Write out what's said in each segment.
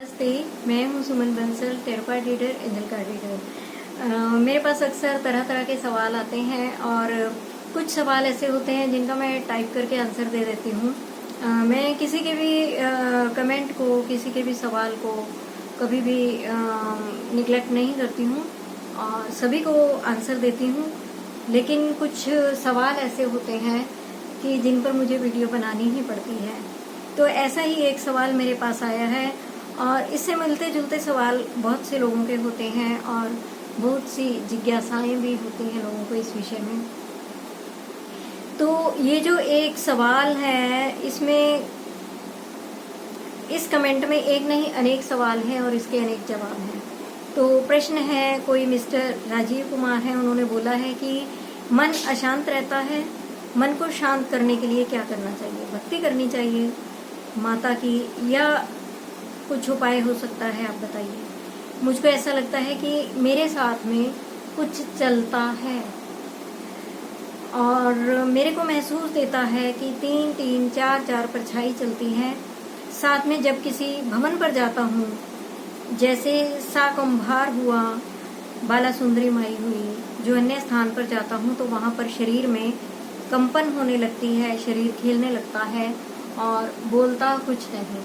नमस्ते। मैं हूं Suman Bansal, tarot card reader, angel card reader. मेरे पास अक्सर तरह तरह के सवाल आते हैं और कुछ सवाल ऐसे होते हैं जिनका मैं टाइप करके आंसर दे देती हूं। मैं किसी के भी कमेंट को, किसी के भी सवाल को कभी भी निगलेक्ट नहीं करती हूं और सभी को आंसर देती हूं। लेकिन कुछ सवाल ऐसे होते हैं कि जिन पर मुझे वीडियो बनानी ही पड़ती है। तो ऐसा ही एक सवाल मेरे पास आया है और इससे मिलते जुलते सवाल बहुत से लोगों के होते हैं और बहुत सी जिज्ञासाएं भी होती हैं लोगों को इस विषय में। तो ये जो एक सवाल है, इसमें इस कमेंट में एक नहीं अनेक सवाल हैं और इसके अनेक जवाब हैं। तो प्रश्न है, कोई मिस्टर राजीव कुमार है, उन्होंने बोला है कि मन अशांत रहता है, मन को शांत करने के लिए क्या करना चाहिए? भक्ति करनी चाहिए माता की या कुछ उपाय हो सकता है? आप बताइए। मुझको ऐसा लगता है कि मेरे साथ में कुछ चलता है और मेरे को महसूस देता है कि 3-3, 4-4 परछाई चलती है। साथ में जब किसी भवन पर जाता हूँ, जैसे साकुंभार हुआ, बाला सुंदरी माई हुई, जो अन्य स्थान पर जाता हूँ तो वहाँ पर शरीर में कंपन होने लगती है, शरीर खेलने लगता है और बोलता कुछ नहीं।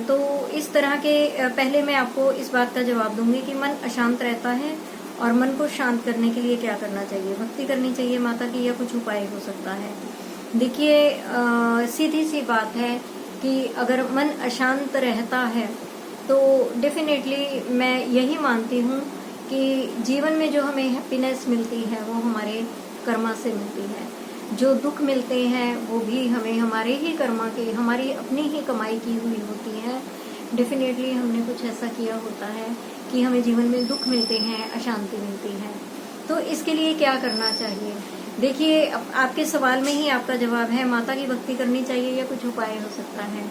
तो इस तरह के पहले मैं आपको इस बात का जवाब दूंगी कि मन अशांत रहता है और मन को शांत करने के लिए क्या करना चाहिए? भक्ति करनी चाहिए माता की या कुछ उपाय हो सकता है? देखिए, सीधी सी बात है कि अगर मन अशांत रहता है तो डेफिनेटली मैं यही मानती हूँ कि जीवन में जो हमें हैप्पीनेस मिलती है वो हमारे कर्मा से मिलती है। जो दुख मिलते हैं वो भी हमें हमारे ही कर्मा के, हमारी अपनी ही कमाई की हुई होती है। डेफिनेटली हमने कुछ ऐसा किया होता है कि हमें जीवन में दुख मिलते हैं, अशांति मिलती है। तो इसके लिए क्या करना चाहिए? देखिए, आपके सवाल में ही आपका जवाब है, माता की भक्ति करनी चाहिए या कुछ उपाय हो सकता है?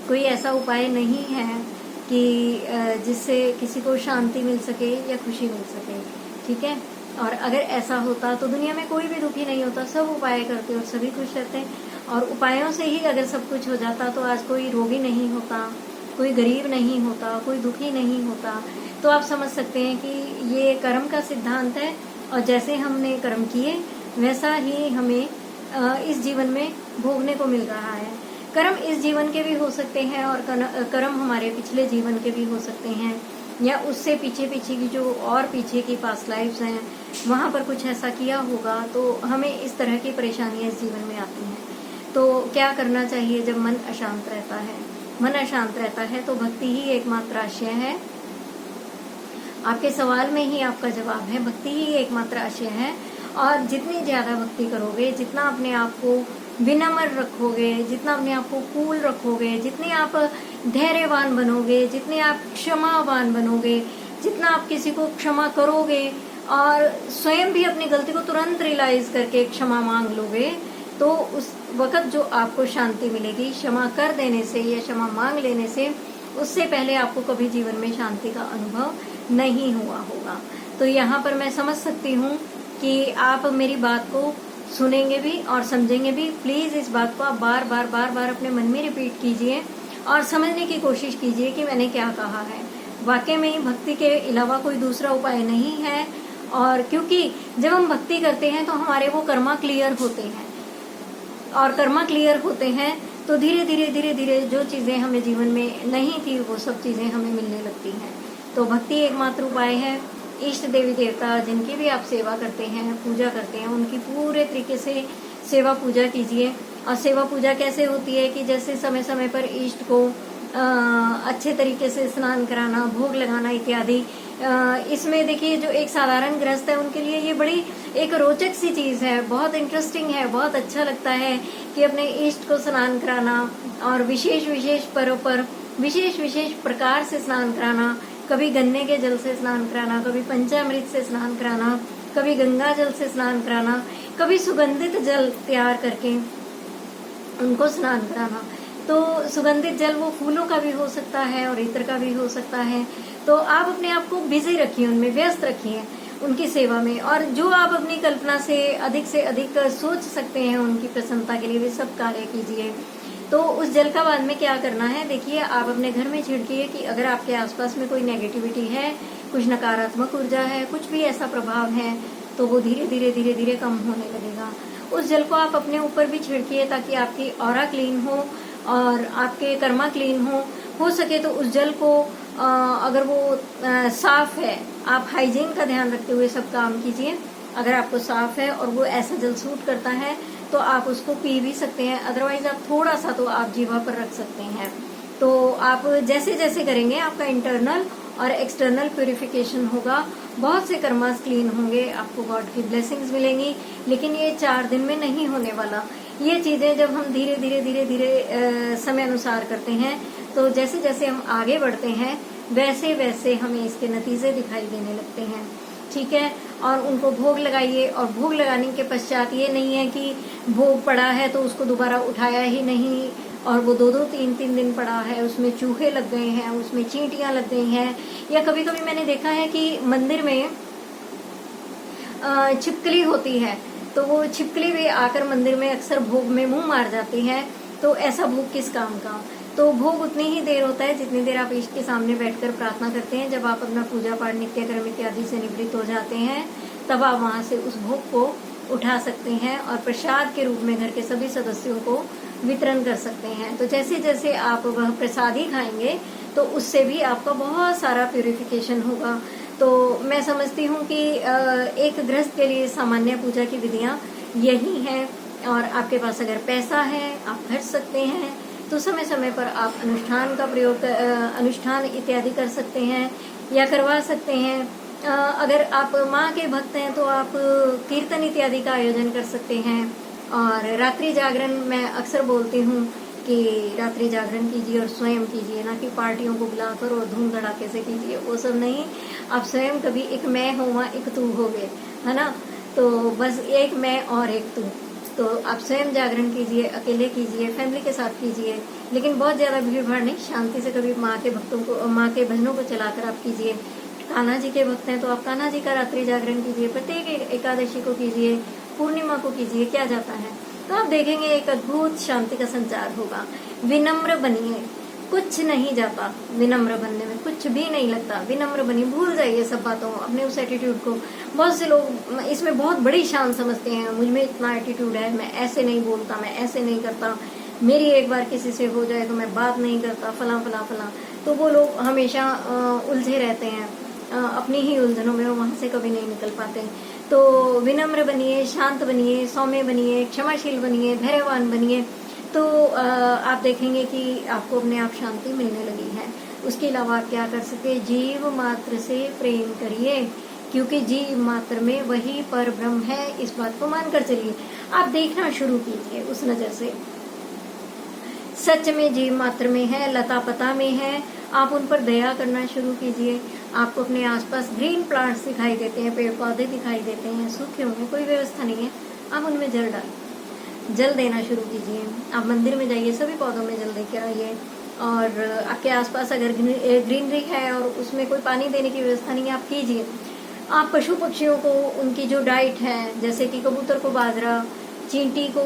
कोई ऐसा उपाय नहीं है कि जिससे किसी को शांति मिल सके या खुशी मिल सके, ठीक है? और अगर ऐसा होता तो दुनिया में कोई भी दुखी नहीं होता, सब उपाय करते और सभी खुश रहते। और उपायों से ही अगर सब कुछ हो जाता तो आज कोई रोगी नहीं होता, कोई गरीब नहीं होता, कोई दुखी नहीं होता। तो आप समझ सकते हैं कि ये कर्म का सिद्धांत है और जैसे हमने कर्म किए वैसा ही हमें इस जीवन में भोगने को मिल रहा है। कर्म इस जीवन के भी हो सकते हैं और कर्म हमारे पिछले जीवन के भी हो सकते हैं या उससे पीछे की जो और पीछे की पास्ट लाइफ्स हैं वहाँ पर कुछ ऐसा किया होगा तो हमें इस तरह की परेशानियां इस जीवन में आती हैं। तो क्या करना चाहिए जब मन अशांत रहता है? मन अशांत रहता है तो भक्ति ही एकमात्र आश्रय है। आपके सवाल में ही आपका जवाब है, भक्ति ही एकमात्र आश्रय है। और जितनी ज्यादा भक्ति करोगे, जितना अपने आप को विनम्र रखोगे, जितना अपने आप को कूल रखोगे, जितने आप धैर्यवान बनोगे, जितने आप क्षमावान बनोगे, जितना आप किसी को क्षमा करोगे और स्वयं भी अपनी गलती को तुरंत रियलाइज करके क्षमा मांग लोगे, तो उस वक्त जो आपको शांति मिलेगी क्षमा कर देने से या क्षमा मांग लेने से, उससे पहले आपको कभी जीवन में शांति का अनुभव नहीं हुआ होगा। तो यहाँ पर मैं समझ सकती हूँ कि आप मेरी बात को सुनेंगे भी और समझेंगे भी। प्लीज इस बात को आप बार बार अपने मन में रिपीट कीजिए और समझने की कोशिश कीजिए कि मैंने क्या कहा है। वाकई में भक्ति के अलावा कोई दूसरा उपाय नहीं है। और क्योंकि जब हम भक्ति करते हैं तो हमारे वो कर्मा क्लियर होते हैं और कर्मा क्लियर होते हैं तो धीरे धीरे जो चीजें हमें जीवन में नहीं थी वो सब चीजें हमें मिलने लगती हैं। तो भक्ति एकमात्र उपाय है। इष्ट देवी देवता जिनकी भी आप सेवा करते हैं, पूजा करते हैं, उनकी पूरे तरीके से सेवा पूजा कीजिए। और सेवा पूजा कैसे होती है कि जैसे समय समय पर इष्ट को अच्छे तरीके से स्नान कराना, भोग लगाना इत्यादि। इसमें देखिए, जो एक साधारण गृहस्थ है उनके लिए ये बड़ी एक रोचक सी चीज है, बहुत इंटरेस्टिंग है, बहुत अच्छा लगता है कि अपने इष्ट को स्नान कराना और विशेष पर्व पर विशेष प्रकार से स्नान कराना। कभी गन्ने के जल से स्नान कराना, कभी पंचामृत से स्नान कराना, कभी गंगा जल से स्नान कराना, कभी सुगंधित जल तैयार करके उनको स्नान कराना। तो सुगंधित जल वो फूलों का भी हो सकता है और इत्र का भी हो सकता है। तो आप अपने आप को बिजी रखिए, उनमें व्यस्त रखिए उनकी सेवा में। और जो आप अपनी कल्पना से अधिक सोच सकते हैं उनकी प्रसन्नता के लिए, वे सब कार्य कीजिए। तो उस जल का बाद में क्या करना है, देखिए आप अपने घर में छिड़किए कि अगर आपके आसपास में कोई नेगेटिविटी है, कुछ नकारात्मक ऊर्जा है, कुछ भी ऐसा प्रभाव है, तो वो धीरे धीरे धीरे धीरे कम होने लगेगा। उस जल को आप अपने ऊपर भी छिड़किए ताकि आपकी ऑरा क्लीन हो और आपके कर्मा क्लीन हो सके तो उस जल को अगर वो साफ है, आप हाइजीन का ध्यान रखते हुए सब काम कीजिए। अगर आपको साफ है और वो ऐसा जल सूट करता है तो आप उसको पी भी सकते हैं, अदरवाइज आप थोड़ा सा तो आप जीवा पर रख सकते हैं। तो आप जैसे जैसे करेंगे आपका इंटरनल और एक्सटर्नल प्यूरिफिकेशन होगा, बहुत से कर्मास क्लीन होंगे, आपको गॉड की ब्लेसिंग्स मिलेंगी। लेकिन ये 4 दिन में नहीं होने वाला। ये चीजें जब हम धीरे धीरे धीरे धीरे समय अनुसार करते हैं तो जैसे जैसे हम आगे बढ़ते हैं वैसे वैसे हमें इसके नतीजे दिखाई देने लगते हैं। ठीक है, और उनको भोग लगाइए। और भोग लगाने के पश्चात ये नहीं है कि भोग पड़ा है तो उसको दोबारा उठाया ही नहीं और वो 2-2 3-3 दिन पड़ा है, उसमें चूहे लग गए हैं, उसमें चींटियां लग गई हैं। या कभी कभी मैंने देखा है कि मंदिर में छिपकली होती है तो वो छिपकली भी आकर मंदिर में अक्सर भोग में मुंह मार जाती है। तो ऐसा भोग किस काम का। तो भोग उतनी ही देर होता है जितनी देर आप इष्ट के सामने बैठकर प्रार्थना करते हैं। जब आप अपना पूजा पाठ नित्य कर्म इत्यादि से निवृत्त हो जाते हैं तब आप वहां से उस भोग को उठा सकते हैं और प्रसाद के रूप में घर के सभी सदस्यों को वितरण कर सकते हैं। तो जैसे जैसे आप वह प्रसाद ही खाएंगे तो उससे भी आपका बहुत सारा प्यूरिफिकेशन होगा। तो मैं समझती हूँ कि एक गृहस्थ के लिए सामान्य पूजा की विधियां यही हैं। और आपके पास अगर पैसा है आप खर्च सकते हैं तो समय समय पर आप अनुष्ठान का प्रयोग अनुष्ठान इत्यादि कर सकते हैं या करवा सकते हैं। अगर आप माँ के भक्त हैं तो आप कीर्तन इत्यादि का आयोजन कर सकते हैं। और रात्रि जागरण मैं अक्सर बोलती हूँ कि रात्रि जागरण कीजिए और स्वयं कीजिए, ना कि पार्टियों को बुलाकर और धूम धड़ाके से कीजिए, वो सब नहीं। आप स्वयं कभी एक मैं हो वहाँ एक तू हो गए, है ना। तो बस एक मैं और एक तू। तो आप स्वयं जागरण कीजिए, अकेले कीजिए, फैमिली के साथ कीजिए, लेकिन बहुत ज्यादा भीड़ भाड़ नहीं, शांति से कभी माँ के भक्तों को, माँ के भजनों को चलाकर आप कीजिए। कान्हा जी के भक्त हैं तो आप कान्हा जी का रात्रि जागरण कीजिए, प्रत्येक एकादशी को कीजिए, पूर्णिमा को कीजिए, क्या जाता है। तो आप देखेंगे एक अद्भुत शांति का संचार होगा। विनम्र बनिए, कुछ नहीं जाता विनम्र बनने में, कुछ भी नहीं लगता। विनम्र बनिए, भूल जाइए सब बातों, अपने उस एटीट्यूड को। बहुत से लोग इसमें बहुत बड़ी शान समझते हैं, मुझ में इतना एटीट्यूड है, मैं ऐसे नहीं बोलता, मैं ऐसे नहीं करता, मेरी एक बार किसी से हो जाए तो मैं बात नहीं करता, फला फला फला। तो वो लोग हमेशा उलझे रहते हैं अपनी ही उलझनों में, वहां से कभी नहीं निकल पाते। तो विनम्र बनिए, शांत बनिए, सौम्य बनिए, क्षमाशील बनिए, धैर्यवान बनिए। तो आप देखेंगे कि आपको अपने आप शांति मिलने लगी है। उसके अलावा आप क्या कर सकते हैं, जीव मात्र से प्रेम करिए, क्योंकि जीव मात्र में वही पर ब्रह्म है, इस बात को मानकर चलिए। आप देखना शुरू कीजिए उस नजर से, सच में जीव मात्र में है, लता पता में है। आप उन पर दया करना शुरू कीजिए। आपको अपने आसपास ग्रीन प्लांट्स दिखाई देते हैं, पेड़ पौधे दिखाई देते हैं, सूखे होंगे, कोई व्यवस्था नहीं है, आप उनमें जल देना शुरू कीजिए। आप मंदिर में जाइए, सभी पौधों में जल देकर आइए। और आपके आसपास अगर ग्रीनरी है और उसमें कोई पानी देने की व्यवस्था नहीं है, आप कीजिए। आप पशु पक्षियों को उनकी जो डाइट है, जैसे कि कबूतर को बाजरा, चींटी को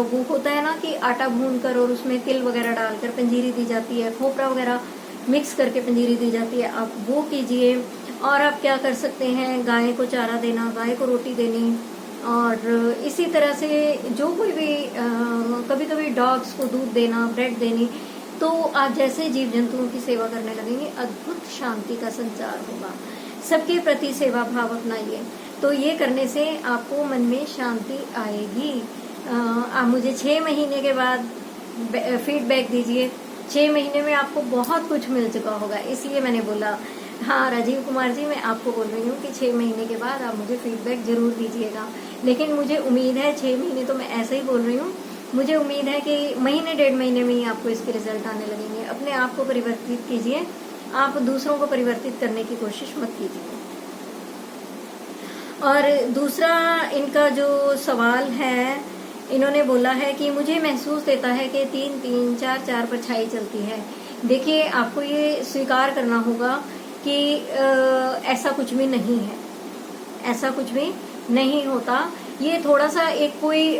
वो होता है ना कि आटा भूनकर और उसमें तिल वगैरह डालकर पंजीरी दी जाती है, खोपरा वगैरह मिक्स करके पंजीरी दी जाती है, आप वो कीजिए। और आप क्या कर सकते हैं, गाय को चारा देना, गाय को रोटी देनी। और इसी तरह से जो कोई भी कभी कभी डॉग्स को दूध देना, ब्रेड देनी। तो आप जैसे जीव जंतुओं की सेवा करने लगेंगे, अद्भुत शांति का संचार होगा। सबके प्रति सेवा भाव अपनाइए, तो ये करने से आपको मन में शांति आएगी। आप मुझे 6 महीने के बाद फीडबैक दीजिए। 6 महीने में आपको बहुत कुछ मिल चुका होगा, इसलिए मैंने बोला। हाँ राजीव कुमार जी, मैं आपको बोल रही हूँ कि 6 महीने के बाद आप मुझे फीडबैक जरूर दीजिएगा। लेकिन मुझे उम्मीद है, 6 महीने तो मैं ऐसे ही बोल रही हूँ, मुझे उम्मीद है कि महीने 1.5 महीने में ही आपको इसके रिजल्ट आने लगेंगे। अपने आप को परिवर्तित कीजिए, आप दूसरों को परिवर्तित करने की कोशिश मत कीजिए। और दूसरा इनका जो सवाल है, इन्होंने बोला है कि मुझे महसूस देता है कि 3-3, 4-4 परछाई चलती है। देखिए, आपको ये स्वीकार करना होगा कि ऐसा कुछ भी नहीं है, ऐसा कुछ भी नहीं होता। ये थोड़ा सा एक कोई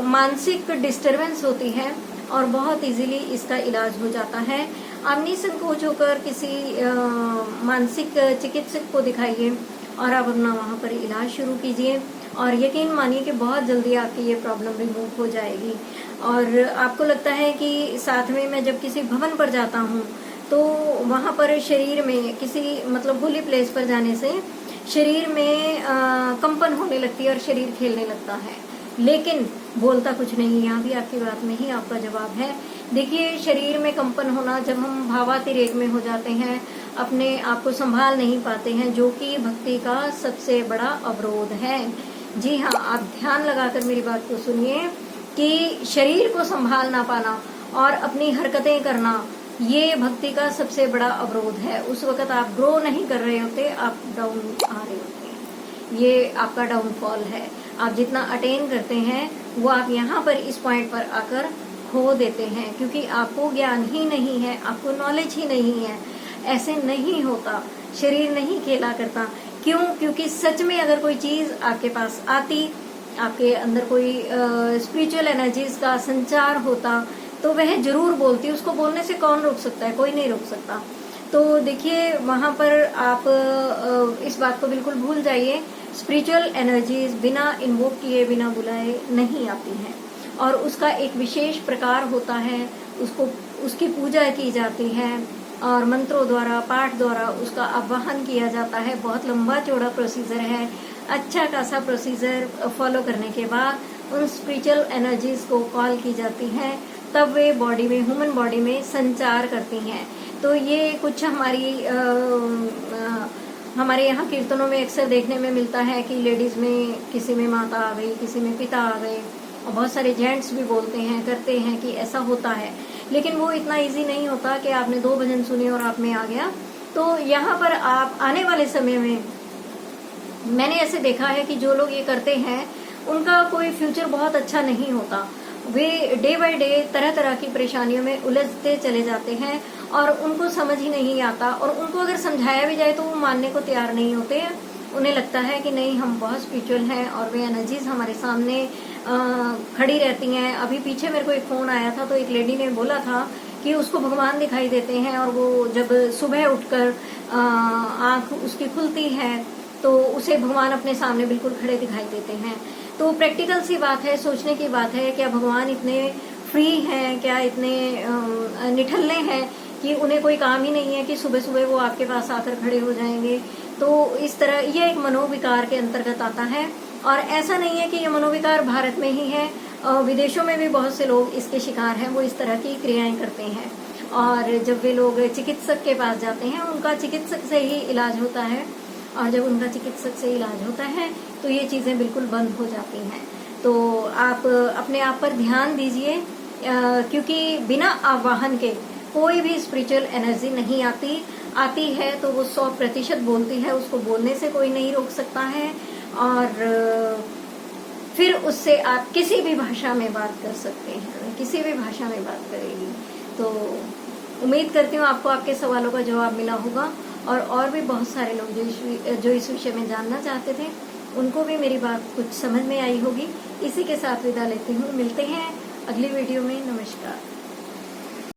मानसिक डिस्टरबेंस होती है और बहुत इजीली इसका इलाज हो जाता है। आप निसंकोच होकर किसी मानसिक चिकित्सक को दिखाइए और आप अपना वहाँ पर इलाज शुरू कीजिए और यकीन मानिए कि बहुत जल्दी आपकी ये प्रॉब्लम रिमूव हो जाएगी। और आपको लगता है कि साथ में मैं जब किसी भवन पर जाता हूँ तो वहाँ पर शरीर में किसी मतलब होली प्लेस पर जाने से शरीर में कंपन होने लगती है और शरीर खेलने लगता है, लेकिन बोलता कुछ नहीं। यहाँ भी आपकी बात में ही आपका जवाब है। देखिए, शरीर में कंपन होना जब हम भावातिरेक में हो जाते हैं, अपने आप को संभाल नहीं पाते हैं, जो कि भक्ति का सबसे बड़ा अवरोध है। जी हाँ, आप ध्यान लगाकर मेरी बात को सुनिए कि शरीर को संभाल ना पाना और अपनी हरकतें करना, ये भक्ति का सबसे बड़ा अवरोध है। उस वक्त आप ग्रो नहीं कर रहे होते, आप डाउन आ रहे होते हैं। ये आपका डाउनफॉल है। आप जितना अटेन करते हैं वो आप यहाँ पर इस पॉइंट पर आकर खो देते हैं, क्योंकि आपको ज्ञान ही नहीं है, आपको नॉलेज ही नहीं है। ऐसे नहीं होता, शरीर नहीं खेला करता। क्यों? क्योंकि सच में अगर कोई चीज आपके पास आती, आपके अंदर कोई स्पिरिचुअल एनर्जीज का संचार होता, तो वह जरूर बोलती। उसको बोलने से कौन रोक सकता है? कोई नहीं रोक सकता। तो देखिए, वहां पर आप इस बात को बिल्कुल भूल जाइए। स्पिरिचुअल एनर्जीज बिना इन्वोक किए, बिना बुलाए नहीं आती हैं, और उसका एक विशेष प्रकार होता है। उसकी पूजा की जाती है और मंत्रों द्वारा, पाठ द्वारा उसका आवाहन किया जाता है। बहुत लंबा चौड़ा प्रोसीजर है। अच्छा खासा प्रोसीजर फॉलो करने के बाद उन स्पिरिचुअल एनर्जीज को कॉल की जाती है, तब वे बॉडी में, ह्यूमन बॉडी में संचार करती हैं। तो ये कुछ हमारे यहाँ कीर्तनों में अक्सर देखने में मिलता है कि लेडीज में किसी में माता आ गई, किसी में पिता आ गए, और बहुत सारे जेंट्स भी बोलते हैं, करते हैं कि ऐसा होता है। लेकिन वो इतना इजी नहीं होता कि आपने 2 भजन सुने और आप में आ गया। तो यहाँ पर आप आने वाले समय में, मैंने ऐसे देखा है कि जो लोग ये करते हैं उनका कोई फ्यूचर बहुत अच्छा नहीं होता। वे डे बाय डे तरह तरह की परेशानियों में उलझते चले जाते हैं और उनको समझ ही नहीं आता, और उनको अगर समझाया भी जाए तो वो मानने को तैयार नहीं होते हैं। उन्हें लगता है कि नहीं, हम बहुत स्पिरिचुअल हैं और वे एनर्जीज हमारे सामने खड़ी रहती हैं। अभी पीछे मेरे को एक फोन आया था, तो एक लेडी ने बोला था कि उसको भगवान दिखाई देते हैं, और वो जब सुबह उठकर आंख उसकी खुलती है तो उसे भगवान अपने सामने बिल्कुल खड़े दिखाई देते हैं। तो प्रैक्टिकल सी बात है, सोचने की बात है, क्या भगवान इतने फ्री हैं, क्या इतने निठल्ले हैं कि उन्हें कोई काम ही नहीं है कि सुबह सुबह वो आपके पास आकर खड़े हो जाएंगे? तो इस तरह ये एक मनोविकार के अंतर्गत आता है। और ऐसा नहीं है कि ये मनोविकार भारत में ही है, विदेशों में भी बहुत से लोग इसके शिकार हैं, वो इस तरह की क्रियाएं करते हैं। और जब वे लोग चिकित्सक के पास जाते हैं, उनका चिकित्सक से ही इलाज होता है, और जब उनका चिकित्सक से इलाज होता है तो ये चीजें बिल्कुल बंद हो जाती हैं। तो आप अपने आप पर ध्यान दीजिए, क्योंकि बिना आवाहन के कोई भी स्पिरिचुअल एनर्जी नहीं आती है तो वो 100% बोलती है। उसको बोलने से कोई नहीं रोक सकता है, और फिर उससे आप किसी भी भाषा में बात कर सकते हैं, किसी भी भाषा में बात करेगी। तो उम्मीद करती हूँ आपको आपके सवालों का जवाब मिला होगा, और भी बहुत सारे लोग जो इस विषय में जानना चाहते थे, उनको भी मेरी बात कुछ समझ में आई होगी। इसी के साथ विदा लेती हूँ। मिलते हैं अगली वीडियो में। नमस्कार।